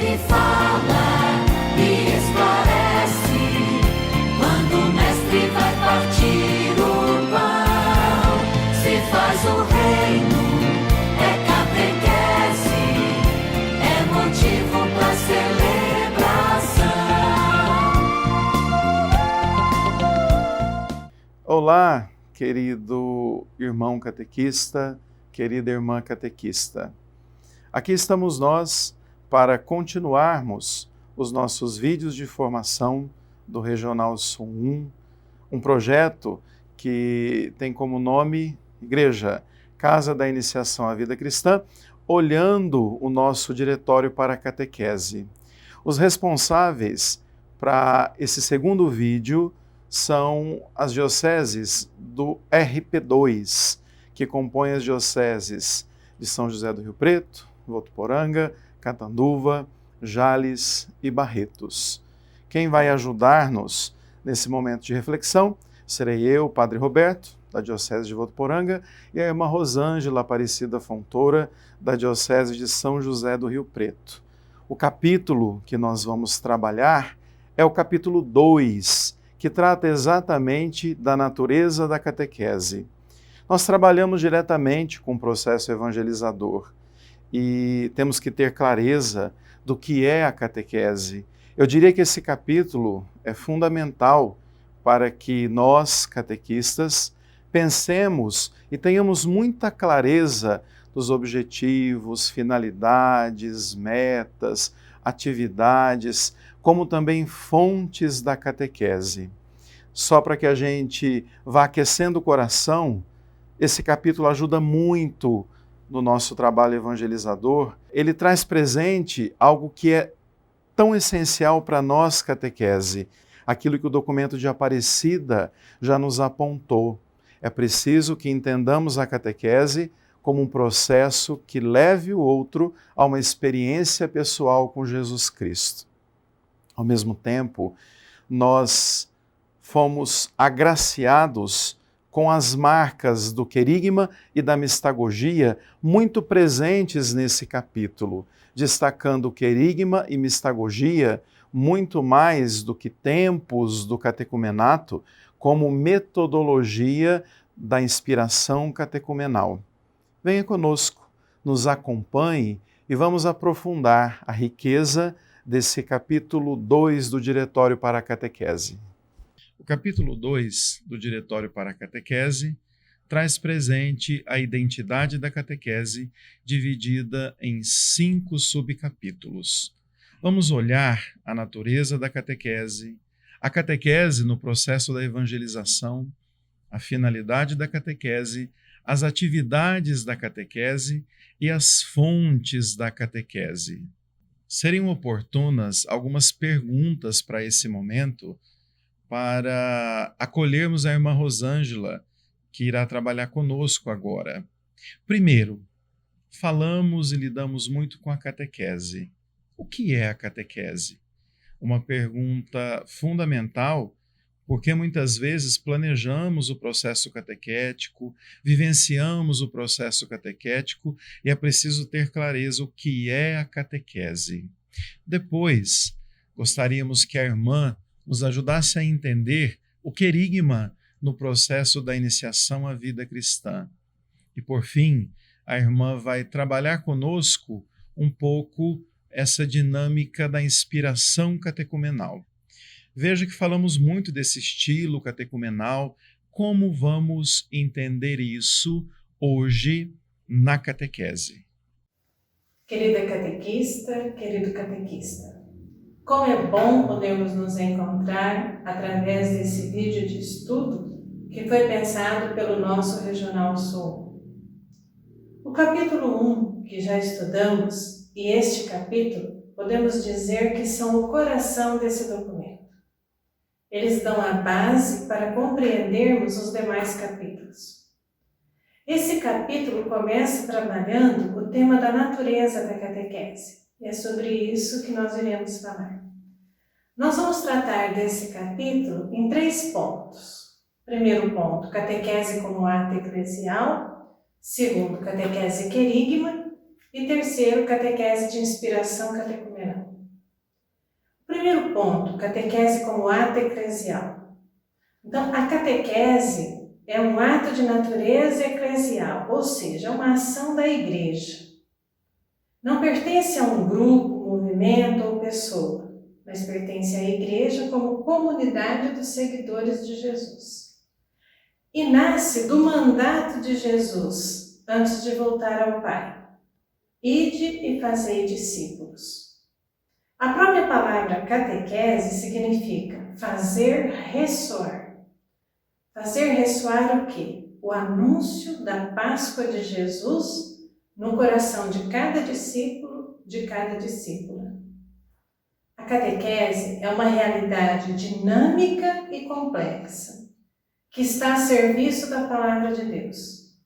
Ele fala e esclarece quando o mestre vai partir o pão. Se faz o reino, é catequese, é motivo para celebração. Olá, querido irmão catequista, querida irmã catequista. Aqui estamos nós para continuarmos os nossos vídeos de formação do Regional Sul 1, um projeto que tem como nome Igreja, Casa da Iniciação à Vida Cristã, olhando o nosso diretório para a catequese. Os responsáveis para esse segundo vídeo são as dioceses do RP2, que compõem as dioceses de São José do Rio Preto, Votuporanga, Catanduva, Jales e Barretos. Quem vai ajudar-nos nesse momento de reflexão serei eu, Padre Roberto, da Diocese de Votuporanga, e a irmã Rosângela Aparecida Fontoura, da Diocese de São José do Rio Preto. O capítulo que nós vamos trabalhar é o capítulo 2, que trata exatamente da natureza da catequese. Nós trabalhamos diretamente com o processo evangelizador e temos que ter clareza do que é a catequese. Eu diria que esse capítulo é fundamental para que nós, catequistas, pensemos e tenhamos muita clareza dos objetivos, finalidades, metas, atividades, como também fontes da catequese. Só para que a gente vá aquecendo o coração, esse capítulo ajuda muito no nosso trabalho evangelizador. Ele traz presente algo que é tão essencial para nós, catequese, aquilo que o documento de Aparecida já nos apontou. É preciso que entendamos a catequese como um processo que leve o outro a uma experiência pessoal com Jesus Cristo. Ao mesmo tempo, nós fomos agraciados com as marcas do querigma e da mistagogia muito presentes nesse capítulo, destacando o querigma e mistagogia muito mais do que tempos do catecumenato, como metodologia da inspiração catecumenal. Venha conosco, nos acompanhe e vamos aprofundar a riqueza desse capítulo 2 do Diretório para a Catequese. O capítulo 2 do Diretório para a Catequese traz presente a identidade da catequese, dividida em 5 subcapítulos. Vamos olhar a natureza da catequese, a catequese no processo da evangelização, a finalidade da catequese, as atividades da catequese e as fontes da catequese. Seriam oportunas algumas perguntas para esse momento, para acolhermos a irmã Rosângela, que irá trabalhar conosco agora. Primeiro, falamos e lidamos muito com a catequese. O que é a catequese? Uma pergunta fundamental, porque muitas vezes planejamos o processo catequético, vivenciamos o processo catequético e é preciso ter clareza o que é a catequese. Depois, gostaríamos que a irmã nos ajudasse a entender o querigma no processo da iniciação à vida cristã. E, por fim, a irmã vai trabalhar conosco um pouco essa dinâmica da inspiração catecumenal. Veja que falamos muito desse estilo catecumenal. Como vamos entender isso hoje na catequese? Querida catequista, querido catequista, como é bom podermos nos encontrar através desse vídeo de estudo que foi pensado pelo nosso Regional Sul. O capítulo 1, que já estudamos, e este capítulo, podemos dizer que são o coração desse documento. Eles dão a base para compreendermos os demais capítulos. Esse capítulo começa trabalhando o tema da natureza da catequese. E é sobre isso que nós iremos falar. Nós vamos tratar desse capítulo em 3 pontos. Primeiro ponto, catequese como ato eclesial. Segundo, catequese querigma. E terceiro, catequese de inspiração catecumenal. Primeiro ponto, catequese como ato eclesial. Então, a catequese é um ato de natureza eclesial, ou seja, é uma ação da igreja. Não pertence a um grupo, movimento ou pessoa, mas pertence à igreja como comunidade dos seguidores de Jesus. E nasce do mandato de Jesus, antes de voltar ao Pai. Ide e fazei discípulos. A própria palavra catequese significa fazer ressoar. Fazer ressoar o quê? O anúncio da Páscoa de Jesus no coração de cada discípulo, de cada discípula. A catequese é uma realidade dinâmica e complexa, que está a serviço da Palavra de Deus.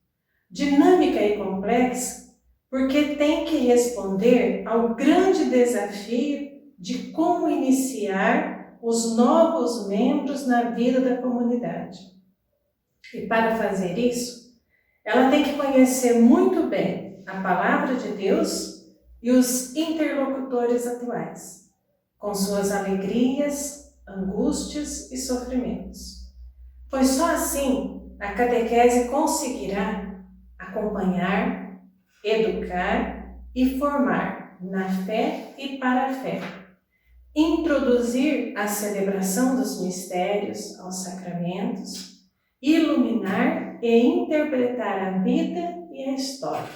Dinâmica e complexa porque tem que responder ao grande desafio de como iniciar os novos membros na vida da comunidade. E para fazer isso, ela tem que conhecer muito bem a Palavra de Deus e os interlocutores atuais, com suas alegrias, angústias e sofrimentos. Pois só assim a catequese conseguirá acompanhar, educar e formar na fé e para a fé. Introduzir a celebração dos mistérios aos sacramentos, iluminar e interpretar a vida e a história.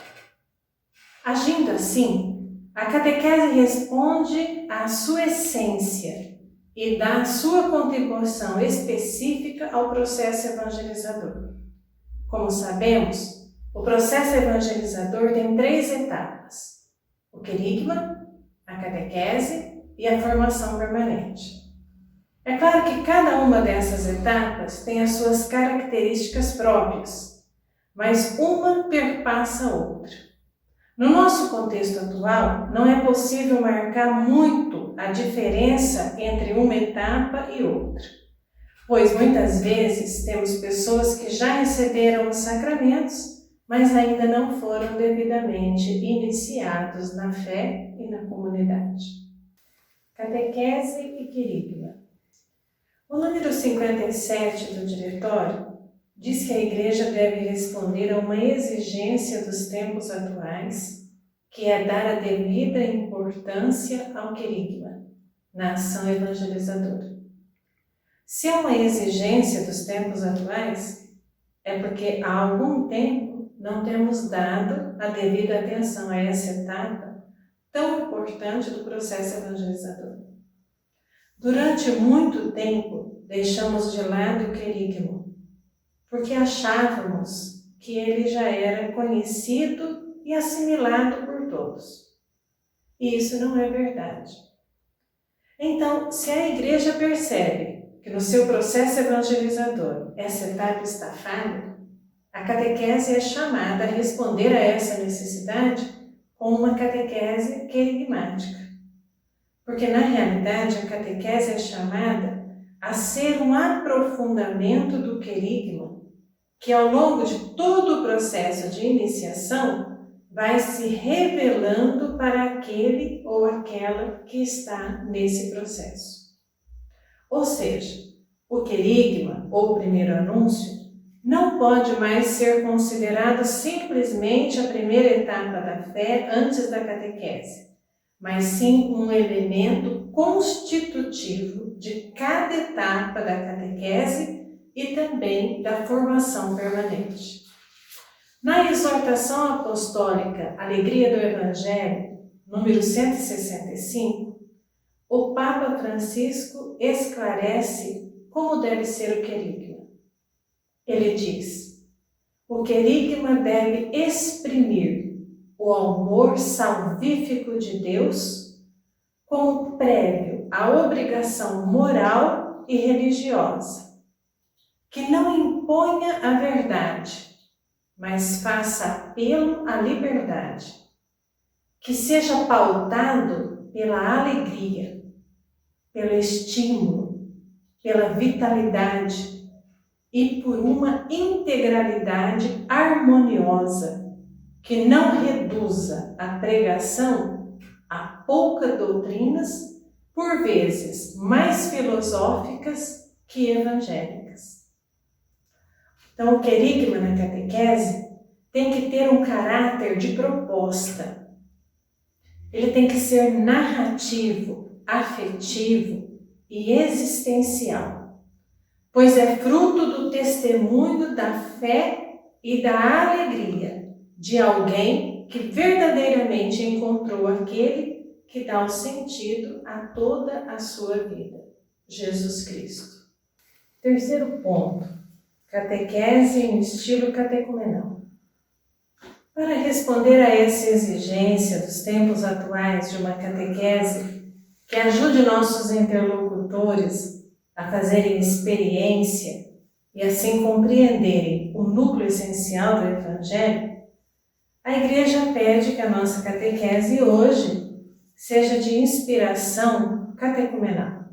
Agindo assim, a catequese responde à sua essência e dá a sua contribuição específica ao processo evangelizador. Como sabemos, o processo evangelizador tem 3 etapas: o querigma, a catequese e a formação permanente. É claro que cada uma dessas etapas tem as suas características próprias, mas uma perpassa a outra. No nosso contexto atual, não é possível marcar muito a diferença entre uma etapa e outra, pois muitas vezes temos pessoas que já receberam os sacramentos, mas ainda não foram devidamente iniciados na fé e na comunidade. Catequese e querigma. O número 57 do diretório diz que a Igreja deve responder a uma exigência dos tempos atuais, que é dar a devida importância ao querigma, na ação evangelizadora. Se é uma exigência dos tempos atuais, é porque há algum tempo não temos dado a devida atenção a essa etapa tão importante do processo evangelizador. Durante muito tempo, deixamos de lado o querigma, porque achávamos que ele já era conhecido e assimilado por todos. E isso não é verdade. Então, se a Igreja percebe que no seu processo evangelizador essa etapa está falha, a catequese é chamada a responder a essa necessidade com uma catequese querigmática. Porque, na realidade, a catequese é chamada a ser um aprofundamento do querigma, que ao longo de todo o processo de iniciação vai se revelando para aquele ou aquela que está nesse processo. Ou seja, o querigma, ou primeiro anúncio, não pode mais ser considerado simplesmente a primeira etapa da fé antes da catequese, mas sim um elemento constitutivo de cada etapa da catequese e também da formação permanente. Na exortação apostólica Alegria do Evangelho, número 165, o Papa Francisco esclarece como deve ser o querigma. Ele diz: o querigma deve exprimir o amor salvífico de Deus como prévio à obrigação moral e religiosa, que não imponha a verdade, mas faça apelo à liberdade, que seja pautado pela alegria, pelo estímulo, pela vitalidade e por uma integralidade harmoniosa, que não reduza a pregação a poucas doutrinas, por vezes mais filosóficas que evangélicas. Então, o querigma na catequese tem que ter um caráter de proposta. Ele tem que ser narrativo, afetivo e existencial, pois é fruto do testemunho da fé e da alegria de alguém que verdadeiramente encontrou aquele que dá o sentido a toda a sua vida, Jesus Cristo. Terceiro ponto, catequese em estilo catecumenal. Para responder a essa exigência dos tempos atuais de uma catequese que ajude nossos interlocutores a fazerem experiência e assim compreenderem o núcleo essencial do Evangelho, a Igreja pede que a nossa catequese hoje seja de inspiração catecumenal.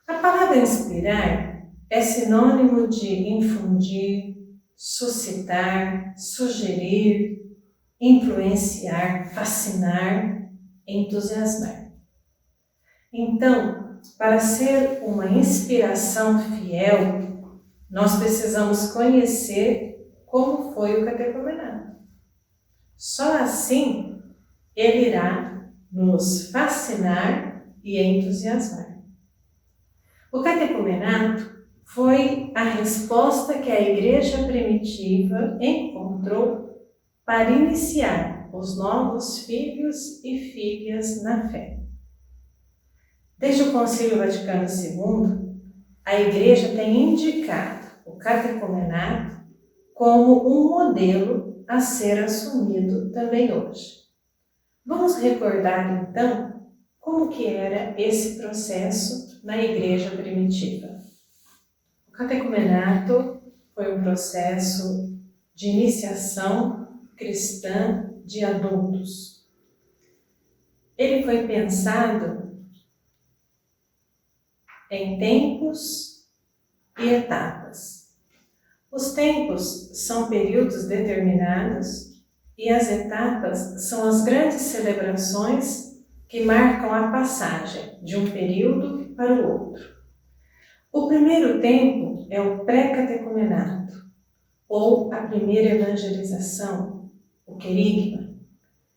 A palavra inspirar é sinônimo de infundir, suscitar, sugerir, influenciar, fascinar, entusiasmar. Então, para ser uma inspiração fiel, nós precisamos conhecer como foi o catecumenato. Só assim ele irá nos fascinar e entusiasmar. O catecumenato foi a resposta que a igreja primitiva encontrou para iniciar os novos filhos e filhas na fé. Desde o Concílio Vaticano II, a igreja tem indicado o catecumenato como um modelo a ser assumido também hoje. Vamos recordar então como que era esse processo na igreja primitiva. O catecumenato foi um processo de iniciação cristã de adultos. Ele foi pensado em tempos e etapas. Os tempos são períodos determinados e as etapas são as grandes celebrações que marcam a passagem de um período para o outro. O primeiro tempo é o pré-catecumenato, ou a primeira evangelização, o querigma.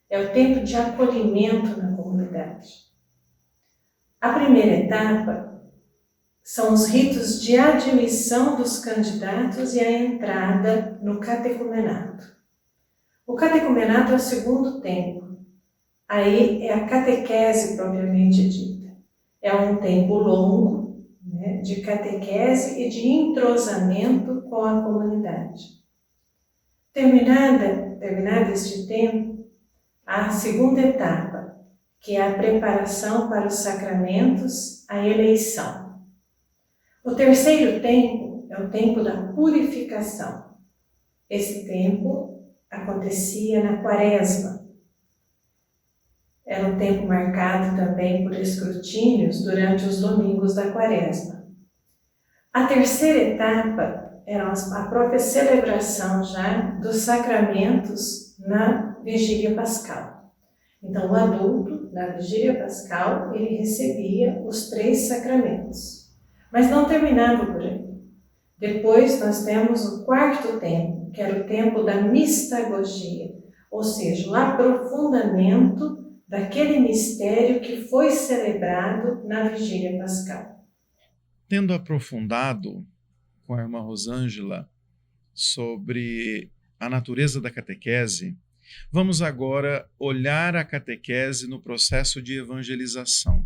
É o tempo de acolhimento na comunidade. A primeira etapa são os ritos de admissão dos candidatos e a entrada no catecumenato. O catecumenato é o segundo tempo. Aí é a catequese propriamente dita. É um tempo longo, de catequese e de entrosamento com a comunidade. Terminado este tempo, a segunda etapa, que é a preparação para os sacramentos, a eleição. O terceiro tempo é o tempo da purificação. Esse tempo acontecia na Quaresma. Era um tempo marcado também por escrutínios durante os domingos da Quaresma. A terceira etapa era a própria celebração já dos sacramentos na Vigília Pascal. Então, o adulto, na Vigília Pascal, ele recebia os 3 sacramentos. Mas não terminava por aí. Depois nós temos o quarto tempo, que era o tempo da mistagogia, ou seja, o aprofundamento daquele mistério que foi celebrado na Vigília Pascal. Tendo aprofundado com a irmã Rosângela sobre a natureza da catequese, vamos agora olhar a catequese no processo de evangelização.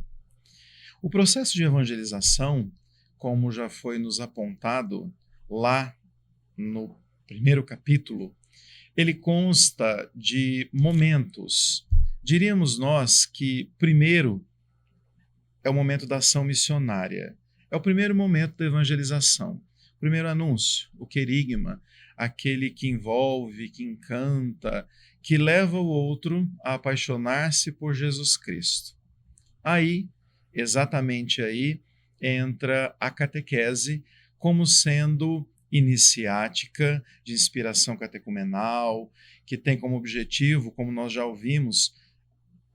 O processo de evangelização, como já foi nos apontado lá no primeiro capítulo, ele consta de momentos. Diríamos nós que primeiro é o momento da ação missionária. É o primeiro momento da evangelização. O primeiro anúncio, o querigma, aquele que envolve, que encanta, que leva o outro a apaixonar-se por Jesus Cristo. Aí, exatamente aí, entra a catequese como sendo iniciática, de inspiração catecumenal, que tem como objetivo, como nós já ouvimos,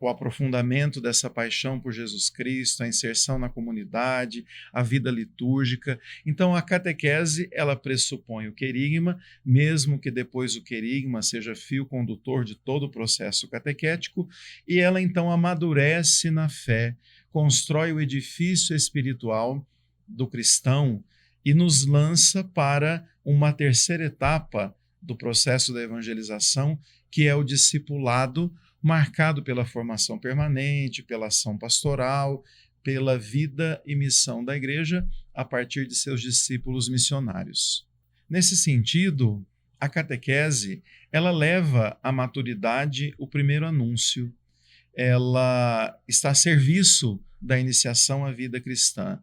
o aprofundamento dessa paixão por Jesus Cristo, a inserção na comunidade, a vida litúrgica. Então, a catequese, ela pressupõe o querigma, mesmo que depois o querigma seja fio condutor de todo o processo catequético, e ela, então, amadurece na fé, constrói o edifício espiritual do cristão e nos lança para uma terceira etapa do processo da evangelização, que é o discipulado, marcado pela formação permanente, pela ação pastoral, pela vida e missão da igreja a partir de seus discípulos missionários. Nesse sentido, a catequese, ela leva à maturidade o primeiro anúncio. Ela está a serviço da iniciação à vida cristã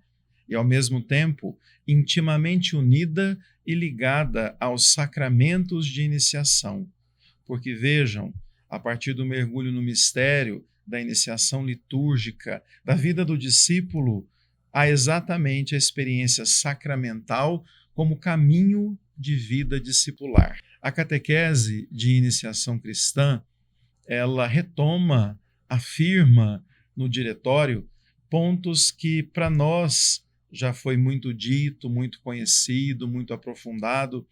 e, ao mesmo tempo, intimamente unida e ligada aos sacramentos de iniciação. Porque, vejam, a partir do mergulho no mistério, da iniciação litúrgica, da vida do discípulo, há exatamente a experiência sacramental como caminho de vida discipular. A catequese de iniciação cristã, ela retoma, afirma no diretório pontos que para nós já foi muito dito, muito conhecido, muito aprofundado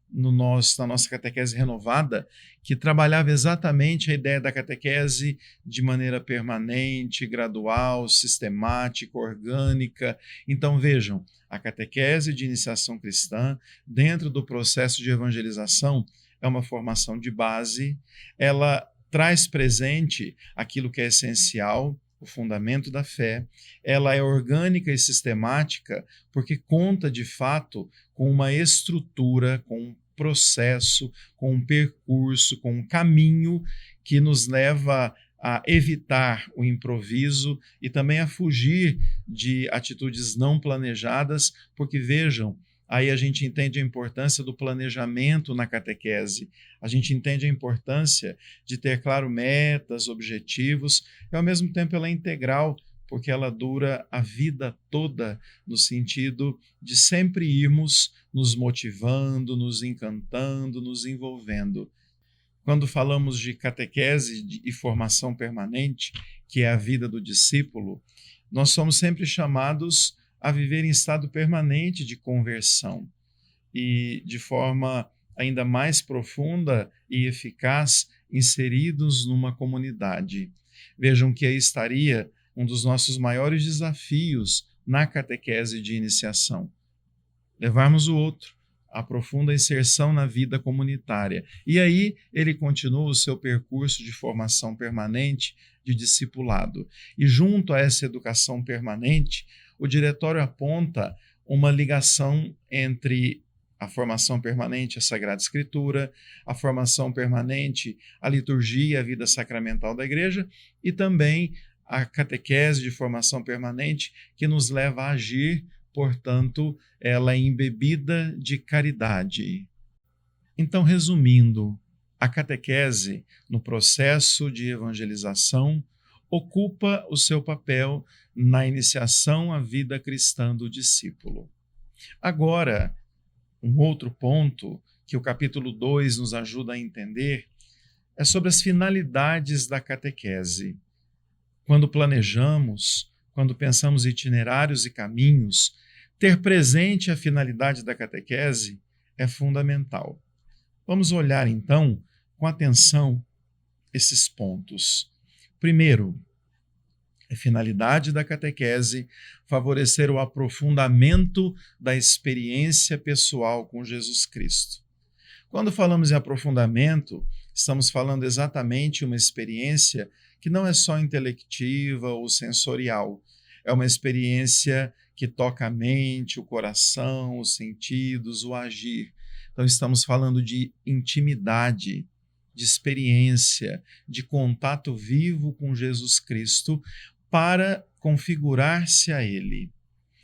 na nossa catequese renovada, que trabalhava exatamente a ideia da catequese de maneira permanente, gradual, sistemática, orgânica. Então, vejam, a catequese de iniciação cristã, dentro do processo de evangelização, é uma formação de base, ela traz presente aquilo que é essencial, o fundamento da fé, ela é orgânica e sistemática porque conta, de fato, com uma estrutura, com um processo, com um percurso, com um caminho que nos leva a evitar o improviso e também a fugir de atitudes não planejadas, porque, vejam, aí a gente entende a importância do planejamento na catequese, a gente entende a importância de ter, claro, metas, objetivos, e ao mesmo tempo ela é integral, porque ela dura a vida toda, no sentido de sempre irmos nos motivando, nos encantando, nos envolvendo. Quando falamos de catequese e formação permanente, que é a vida do discípulo, nós somos sempre chamados a viver em estado permanente de conversão e de forma ainda mais profunda e eficaz inseridos numa comunidade. Vejam que aí estaria um dos nossos maiores desafios na catequese de iniciação. Levarmos o outro à profunda inserção na vida comunitária. E aí ele continua o seu percurso de formação permanente, de discipulado. E junto a essa educação permanente, o diretório aponta uma ligação entre a formação permanente, a Sagrada Escritura, a formação permanente, a liturgia, a vida sacramental da igreja e também a catequese de formação permanente que nos leva a agir, portanto, ela é embebida de caridade. Então, resumindo, a catequese no processo de evangelização ocupa o seu papel na iniciação à vida cristã do discípulo. Agora, um outro ponto que o capítulo 2 nos ajuda a entender é sobre as finalidades da catequese. Quando planejamos, quando pensamos em itinerários e caminhos, ter presente a finalidade da catequese é fundamental. Vamos olhar, então, com atenção esses pontos. Primeiro, a finalidade da catequese favorecer o aprofundamento da experiência pessoal com Jesus Cristo. Quando falamos em aprofundamento, estamos falando exatamente uma experiência que não é só intelectiva ou sensorial, é uma experiência que toca a mente, o coração, os sentidos, o agir. Então estamos falando de intimidade, de experiência, de contato vivo com Jesus Cristo para configurar-se a Ele.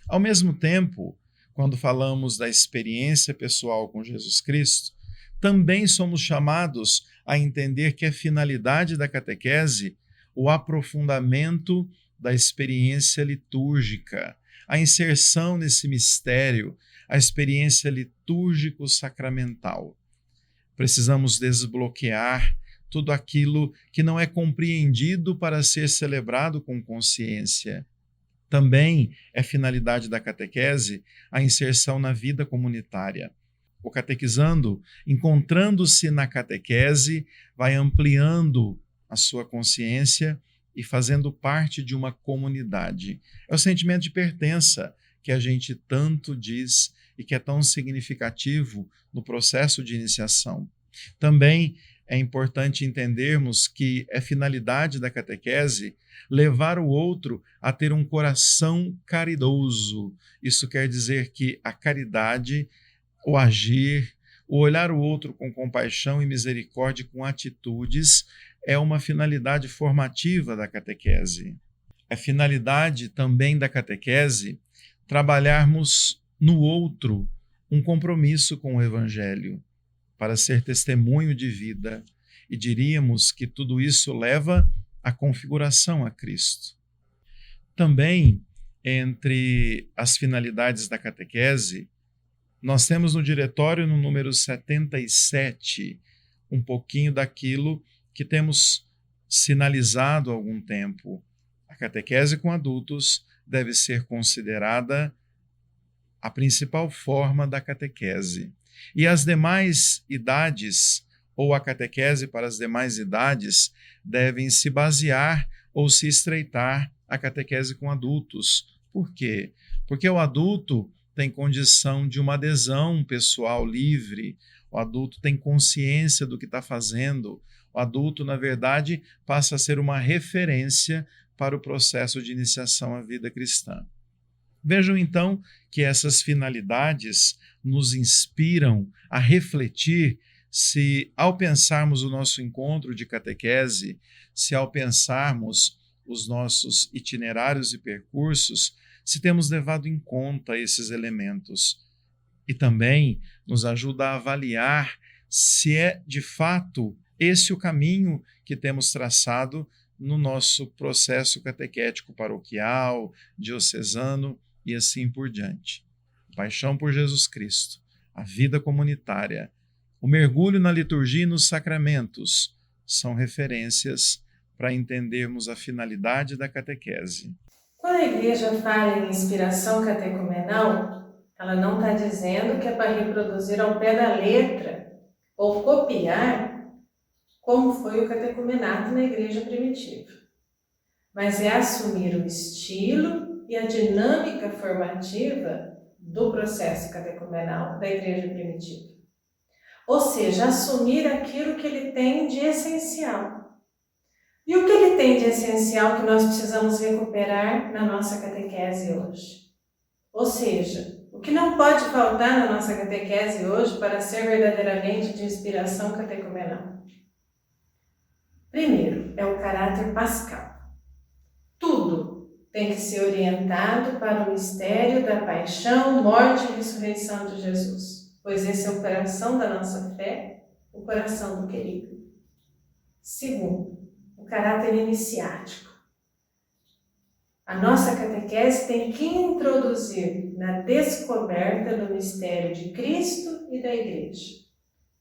Ao mesmo tempo, quando falamos da experiência pessoal com Jesus Cristo, também somos chamados a entender que a finalidade da catequese, o aprofundamento da experiência litúrgica, a inserção nesse mistério, a experiência litúrgico-sacramental. Precisamos desbloquear tudo aquilo que não é compreendido para ser celebrado com consciência. Também é finalidade da catequese a inserção na vida comunitária. O catequizando, encontrando-se na catequese, vai ampliando a sua consciência e fazendo parte de uma comunidade. É o sentimento de pertença que a gente tanto diz e que é tão significativo no processo de iniciação. Também é importante entendermos que é finalidade da catequese levar o outro a ter um coração caridoso. Isso quer dizer que a caridade, o agir, o olhar o outro com compaixão e misericórdia, com atitudes, é uma finalidade formativa da catequese. É finalidade também da catequese trabalharmos no outro um compromisso com o Evangelho, para ser testemunho de vida, e diríamos que tudo isso leva à configuração a Cristo. Também, entre as finalidades da catequese, nós temos no diretório, no número 77, um pouquinho daquilo que temos sinalizado há algum tempo. A catequese com adultos deve ser considerada a principal forma da catequese. E as demais idades, ou a catequese para as demais idades, devem se basear ou se estreitar à catequese com adultos. Por quê? Porque o adulto tem condição de uma adesão pessoal livre, o adulto tem consciência do que está fazendo, o adulto, na verdade, passa a ser uma referência para o processo de iniciação à vida cristã. Vejam, então, que essas finalidades nos inspiram a refletir se, ao pensarmos o nosso encontro de catequese, se ao pensarmos os nossos itinerários e percursos, se temos levado em conta esses elementos. E também nos ajuda a avaliar se é, de fato, esse o caminho que temos traçado no nosso processo catequético paroquial, diocesano e assim por diante. A paixão por Jesus Cristo, a vida comunitária, o mergulho na liturgia e nos sacramentos são referências para entendermos a finalidade da catequese. Quando a igreja fala em inspiração catecumenal, ela não está dizendo que é para reproduzir ao pé da letra ou copiar como foi o catecumenato na igreja primitiva, mas é assumir o estilo e a dinâmica formativa do processo catecumenal da igreja primitiva. Ou seja, assumir aquilo que ele tem de essencial. E o que ele tem de essencial que nós precisamos recuperar na nossa catequese hoje? Ou seja, o que não pode faltar na nossa catequese hoje para ser verdadeiramente de inspiração catecumenal? Primeiro, é o caráter pascal. Tudo tem que ser orientado para o mistério da paixão, morte e ressurreição de Jesus, pois esse é o coração da nossa fé, o coração do querido. Segundo, o caráter iniciático. A nossa catequese tem que introduzir na descoberta do mistério de Cristo e da Igreja,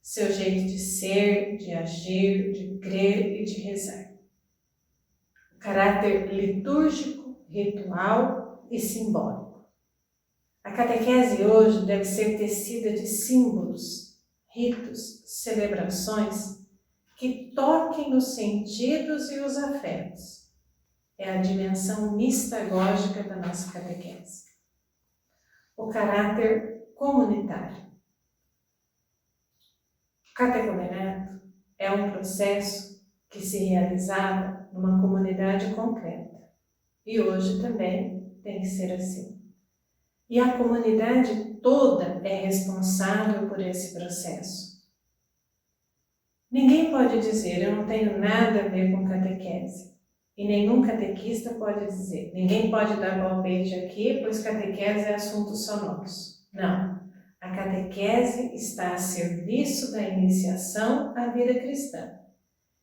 seu jeito de ser, de agir, de crer e de rezar. O caráter litúrgico, ritual e simbólico. A catequese hoje deve ser tecida de símbolos, ritos, celebrações que toquem os sentidos e os afetos. É a dimensão mistagógica da nossa catequese. O caráter comunitário. O catecumenato é um processo que se realizava numa comunidade concreta. E hoje também tem que ser assim. E a comunidade toda é responsável por esse processo. Ninguém pode dizer, eu não tenho nada a ver com catequese. E nenhum catequista pode dizer, ninguém pode dar palpite aqui, pois catequese é assunto só nosso. Não. A catequese está a serviço da iniciação à vida cristã.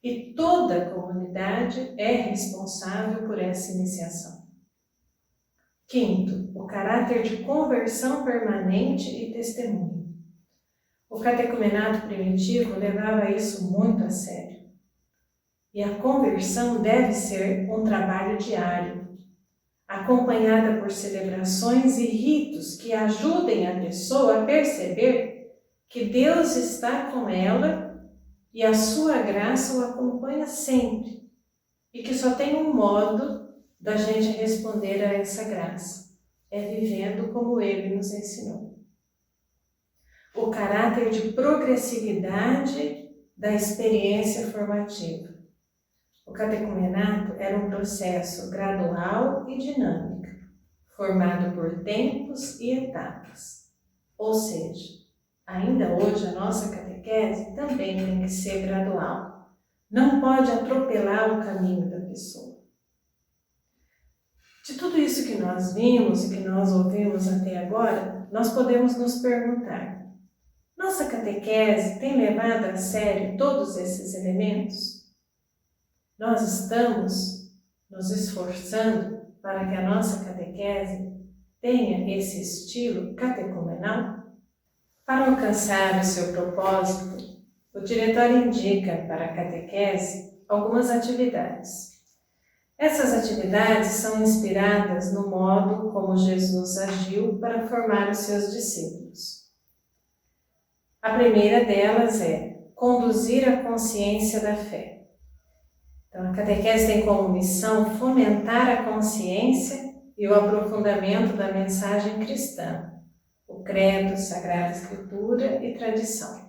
E toda a comunidade é responsável por essa iniciação. Quinto, o caráter de conversão permanente e testemunho. O catecumenato primitivo levava isso muito a sério. E a conversão deve ser um trabalho diário, acompanhada por celebrações e ritos que ajudem a pessoa a perceber que Deus está com ela e a sua graça o acompanha sempre, e que só tem um modo da gente responder a essa graça, é vivendo como Ele nos ensinou. O caráter de progressividade da experiência formativa. O catecumenato era um processo gradual e dinâmico, formado por tempos e etapas. Ou seja, ainda hoje a nossa catequese também tem que ser gradual. Não pode atropelar o caminho da pessoa. De tudo isso que nós vimos e que nós ouvimos até agora, nós podemos nos perguntar: nossa catequese tem levado a sério todos esses elementos? Nós estamos nos esforçando para que a nossa catequese tenha esse estilo catecumenal? Para alcançar o seu propósito, o diretório indica para a catequese algumas atividades. Essas atividades são inspiradas no modo como Jesus agiu para formar os seus discípulos. A primeira delas é conduzir a consciência da fé. Então, a catequese tem como missão fomentar a consciência e o aprofundamento da mensagem cristã, o credo, Sagrada Escritura e tradição.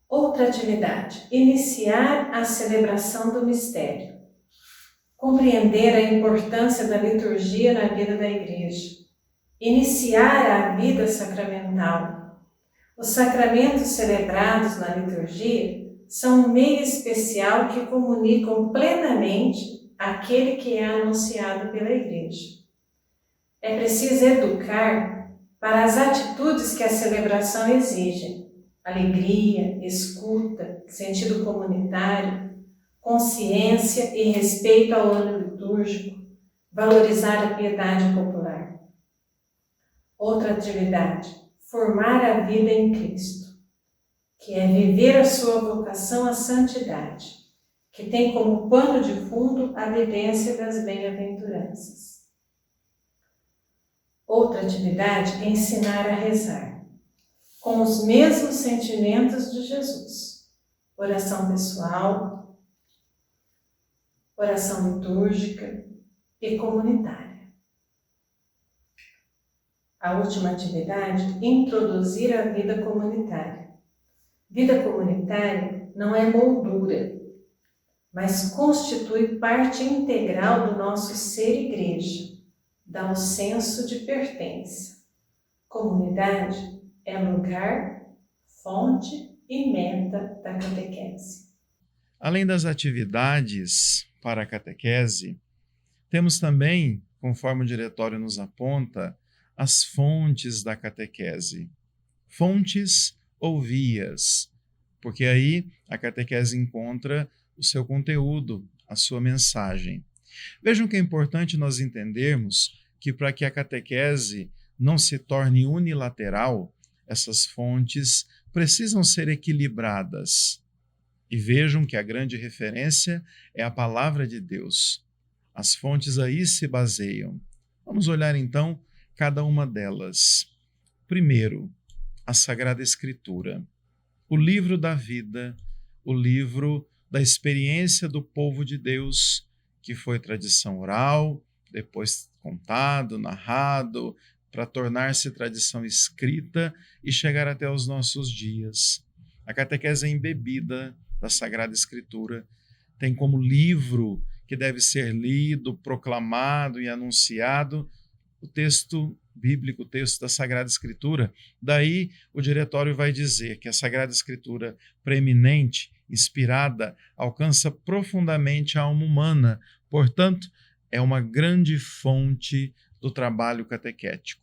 Outra atividade, iniciar a celebração do mistério. Compreender a importância da liturgia na vida da Igreja. Iniciar a vida sacramental. Os sacramentos celebrados na liturgia são um meio especial que comunicam plenamente aquele que é anunciado pela Igreja. É preciso educar para as atitudes que a celebração exige: alegria, escuta, sentido comunitário, consciência e respeito ao ano litúrgico, valorizar a piedade popular. Outra atividade, formar a vida em Cristo, que é viver a sua vocação à santidade, que tem como pano de fundo a vivência das bem-aventuranças. Outra atividade é ensinar a rezar, com os mesmos sentimentos de Jesus. Oração pessoal, oração litúrgica e comunitária. A última atividade, introduzir a vida comunitária. Vida comunitária não é moldura, mas constitui parte integral do nosso ser igreja, dá um senso de pertença. Comunidade é lugar, fonte e meta da catequese. Além das atividades para a catequese, temos também, conforme o diretório nos aponta, as fontes da catequese. Fontes ou vias, porque aí a catequese encontra o seu conteúdo, a sua mensagem. Vejam que é importante nós entendermos que para que a catequese não se torne unilateral, essas fontes precisam ser equilibradas. E vejam que a grande referência é a palavra de Deus. As fontes aí se baseiam. Vamos olhar então cada uma delas. Primeiro, a Sagrada Escritura, o livro da vida, o livro da experiência do povo de Deus, que foi tradição oral, depois contado, narrado, para tornar-se tradição escrita e chegar até os nossos dias. A catequese é embebida da Sagrada Escritura, tem como livro que deve ser lido, proclamado e anunciado o texto bíblico, o texto da Sagrada Escritura. Daí o diretório vai dizer que a Sagrada Escritura preeminente, inspirada, alcança profundamente a alma humana, portanto, é uma grande fonte do trabalho catequético.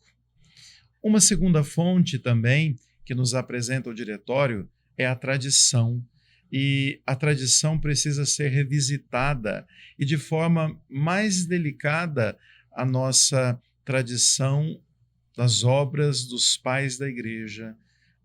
Uma segunda fonte também que nos apresenta o diretório é a tradição. E a tradição precisa ser revisitada e de forma mais delicada a nossa tradição das obras dos pais da igreja.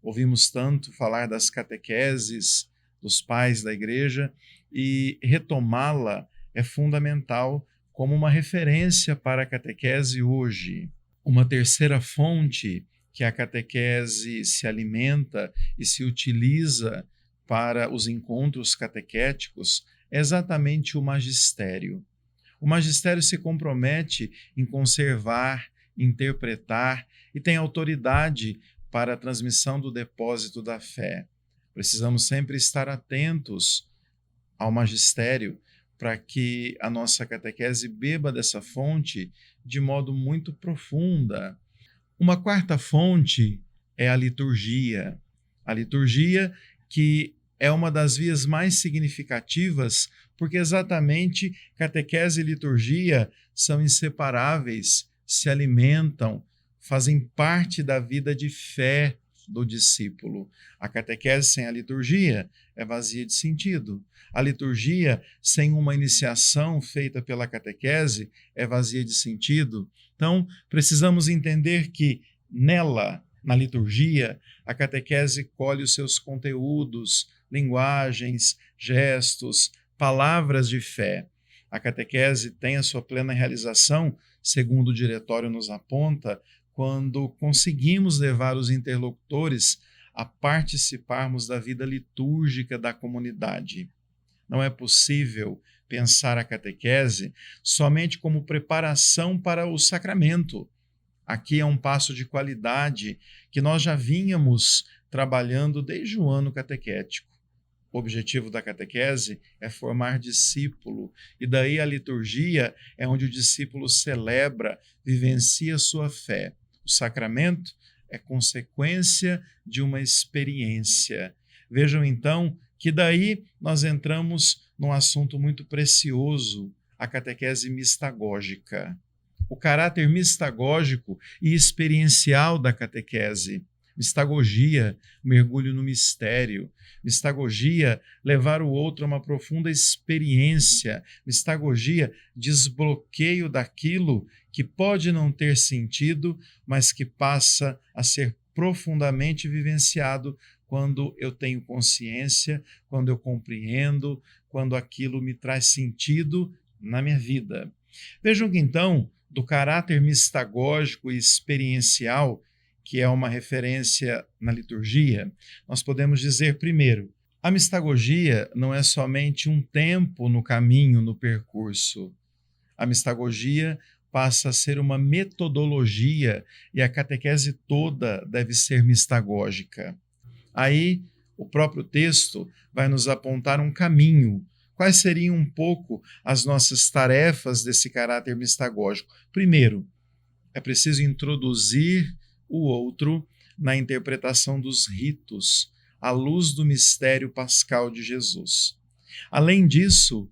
Ouvimos tanto falar das catequeses dos pais da igreja e retomá-la é fundamental como uma referência para a catequese hoje. Uma terceira fonte que a catequese se alimenta e se utiliza para os encontros catequéticos é exatamente o magistério. O magistério se compromete em conservar, interpretar e tem autoridade para a transmissão do depósito da fé. Precisamos sempre estar atentos ao magistério para que a nossa catequese beba dessa fonte de modo muito profunda. Uma quarta fonte é a liturgia. A liturgia que é uma das vias mais significativas, porque exatamente catequese e liturgia são inseparáveis, se alimentam, fazem parte da vida de fé do discípulo. A catequese sem a liturgia é vazia de sentido. A liturgia sem uma iniciação feita pela catequese é vazia de sentido. Então, precisamos entender que nela, na liturgia, a catequese colhe os seus conteúdos, linguagens, gestos, palavras de fé. A catequese tem a sua plena realização, segundo o diretório nos aponta, quando conseguimos levar os interlocutores a participarmos da vida litúrgica da comunidade. Não é possível pensar a catequese somente como preparação para o sacramento. Aqui é um passo de qualidade que nós já vínhamos trabalhando desde o ano catequético. O objetivo da catequese é formar discípulo, e daí a liturgia é onde o discípulo celebra, vivencia sua fé. O sacramento é consequência de uma experiência. Vejam então que daí nós entramos num assunto muito precioso, a catequese mistagógica. O caráter mistagógico e experiencial da catequese. Mistagogia, mergulho no mistério. Mistagogia, levar o outro a uma profunda experiência. Mistagogia, desbloqueio daquilo que pode não ter sentido, mas que passa a ser profundamente vivenciado quando eu tenho consciência, quando eu compreendo, quando aquilo me traz sentido na minha vida. Vejam que então, do caráter mistagógico e experiencial, que é uma referência na liturgia, nós podemos dizer, primeiro, a mistagogia não é somente um tempo no caminho, no percurso. A mistagogia passa a ser uma metodologia e a catequese toda deve ser mistagógica. Aí, o próprio texto vai nos apontar um caminho. Quais seriam um pouco as nossas tarefas desse caráter mistagógico? Primeiro, é preciso introduzir o outro na interpretação dos ritos, à luz do mistério pascal de Jesus. Além disso,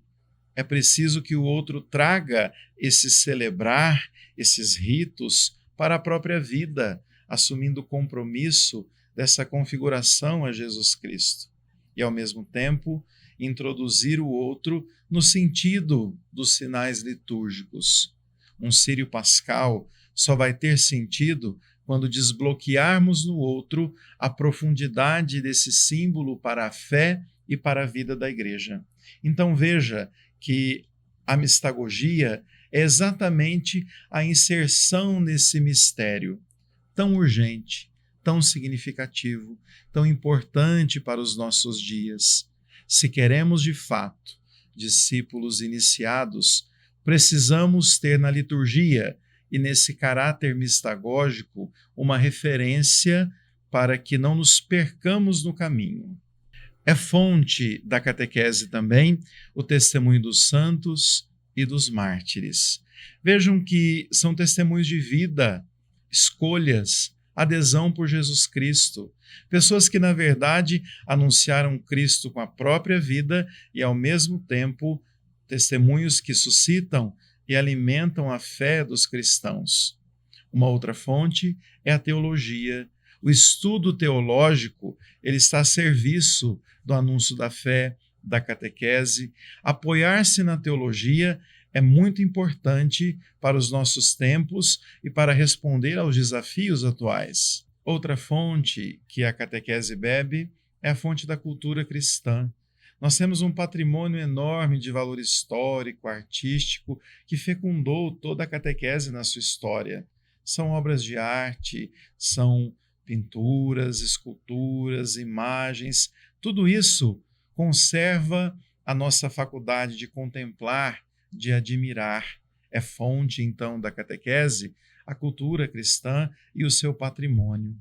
é preciso que o outro traga esse celebrar, esses ritos, para a própria vida, assumindo o compromisso dessa configuração a Jesus Cristo. E, ao mesmo tempo, introduzir o outro no sentido dos sinais litúrgicos. Um círio pascal só vai ter sentido quando desbloquearmos no outro a profundidade desse símbolo para a fé e para a vida da igreja. Então veja que a mistagogia é exatamente a inserção nesse mistério tão urgente, tão significativo, tão importante para os nossos dias. Se queremos de fato discípulos iniciados, precisamos ter na liturgia e nesse caráter mistagógico uma referência para que não nos percamos no caminho. É fonte da catequese também o testemunho dos santos e dos mártires. Vejam que são testemunhos de vida, escolhas, adesão por Jesus Cristo. Pessoas que, na verdade, anunciaram Cristo com a própria vida e, ao mesmo tempo, testemunhos que suscitam e alimentam a fé dos cristãos. Uma outra fonte é a teologia. O estudo teológico, ele está a serviço do anúncio da fé, da catequese. Apoiar-se na teologia é muito importante para os nossos tempos e para responder aos desafios atuais. Outra fonte que a catequese bebe é a fonte da cultura cristã. Nós temos um patrimônio enorme de valor histórico, artístico, que fecundou toda a catequese na sua história. São obras de arte, são pinturas, esculturas, imagens, tudo isso conserva a nossa faculdade de contemplar, de admirar. É fonte, então, da catequese, a cultura cristã e o seu patrimônio.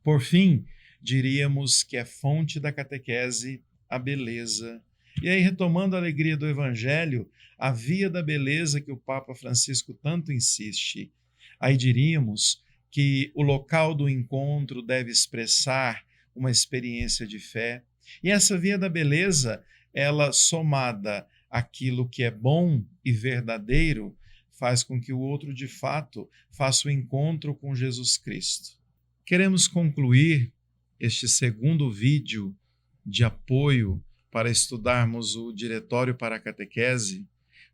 Por fim, diríamos que é fonte da catequese a beleza. E aí, retomando a alegria do Evangelho, a via da beleza que o Papa Francisco tanto insiste. Aí diríamos que o local do encontro deve expressar uma experiência de fé. E essa via da beleza, ela somada àquilo que é bom e verdadeiro, faz com que o outro, de fato, faça o encontro com Jesus Cristo. Queremos concluir este segundo vídeo de apoio para estudarmos o Diretório para a Catequese,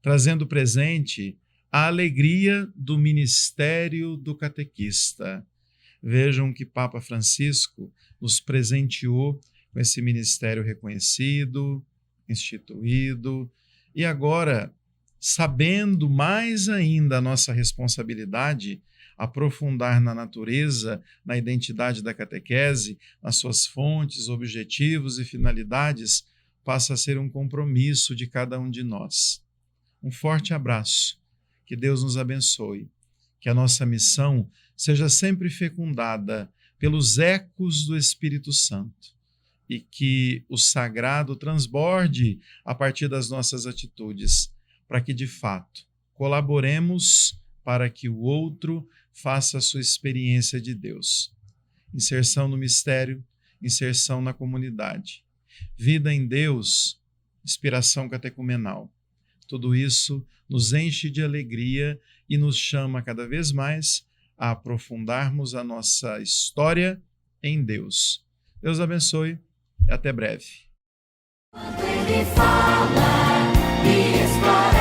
trazendo presente a alegria do ministério do catequista. Vejam que Papa Francisco nos presenteou com esse ministério reconhecido, instituído, e agora, sabendo mais ainda a nossa responsabilidade, aprofundar na natureza, na identidade da catequese, nas suas fontes, objetivos e finalidades, passa a ser um compromisso de cada um de nós. Um forte abraço, que Deus nos abençoe, que a nossa missão seja sempre fecundada pelos ecos do Espírito Santo e que o sagrado transborde a partir das nossas atitudes, para que, de fato, colaboremos para que o outro faça a sua experiência de Deus. Inserção no mistério, inserção na comunidade. Vida em Deus, inspiração catecumenal. Tudo isso nos enche de alegria e nos chama cada vez mais a aprofundarmos a nossa história em Deus. Deus abençoe e até breve. Quando ele fala e esclarece.